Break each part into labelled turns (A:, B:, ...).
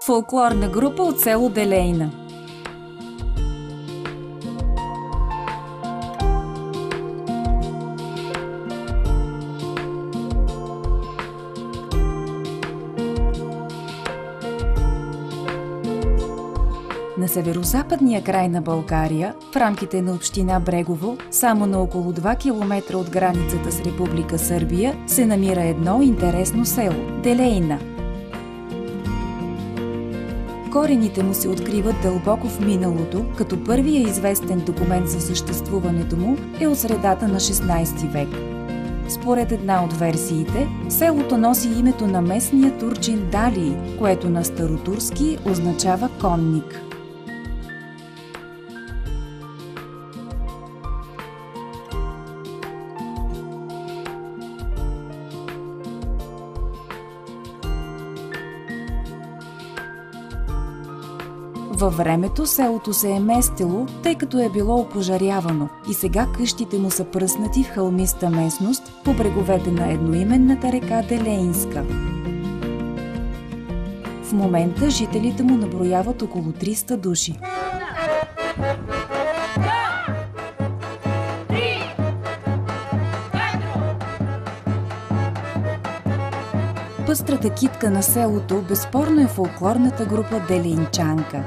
A: Фолклорна група от село Делейна. На северозападния край на България, в рамките на община Брегово, само на около 2 км от границата с Република Сърбия, се намира едно интересно село – Делейна. Корените му се откриват дълбоко в миналото, като първия известен документ за съществуването му е от средата на 16 век. Според една от версиите, селото носи името на местния турчин Далий, което на старотурски означава конник. Във времето селото се е местило, тъй като е било опожарявано и сега къщите му са пръснати в хълмиста местност по бреговете на едноименната река Делейнска. В момента жителите му наброяват около 300 души. Пъстрата китка на селото безспорно е фолклорната група Делейнчанка.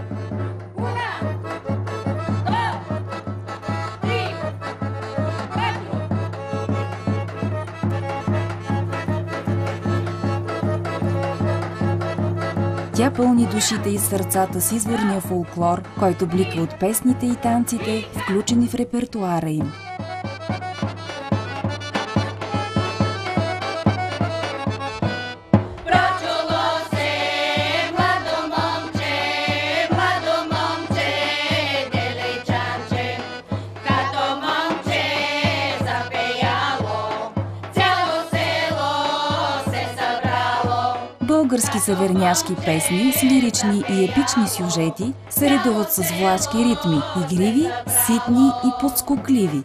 A: Тя пълни душите и сърцата с изворния фолклор, който блика от песните и танците, включени в репертоара им. Български северняшки песни с лирични и епични сюжети се редуват с влашки ритми – игриви, ситни и подскокливи.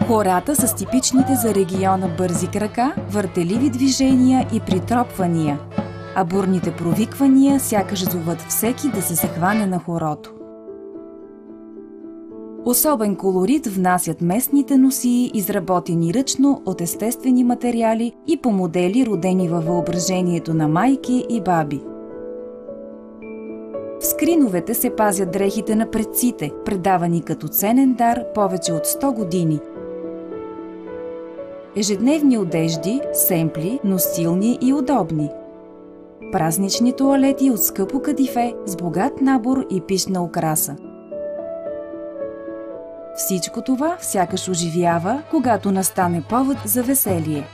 A: Хората с типичните за региона бързи крака, въртеливи движения и притропвания, а бурните провиквания сякаш зоват всеки да се захване на хорото. Особен колорит внасят местните носии, изработени ръчно от естествени материали и по модели, родени във въображението на майки и баби. В скриновете се пазят дрехите на предците, предавани като ценен дар повече от 100 години. Ежедневни одежди, семпли, но стилни и удобни. Празнични тоалети от скъпо кадифе с богат набор и пищна украса. Всичко това сякаш оживява, когато настане повод за веселие.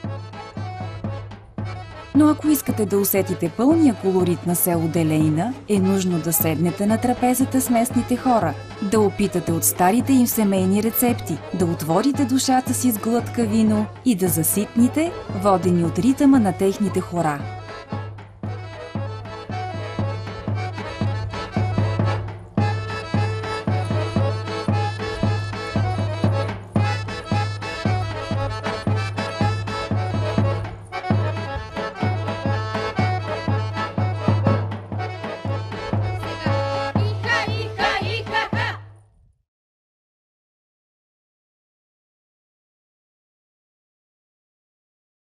A: Но ако искате да усетите пълния колорит на село Делейна, е нужно да седнете на трапезата с местните хора, да опитате от старите им семейни рецепти, да отворите душата си с глътка вино и да заситните, водени от ритъма на техните хора.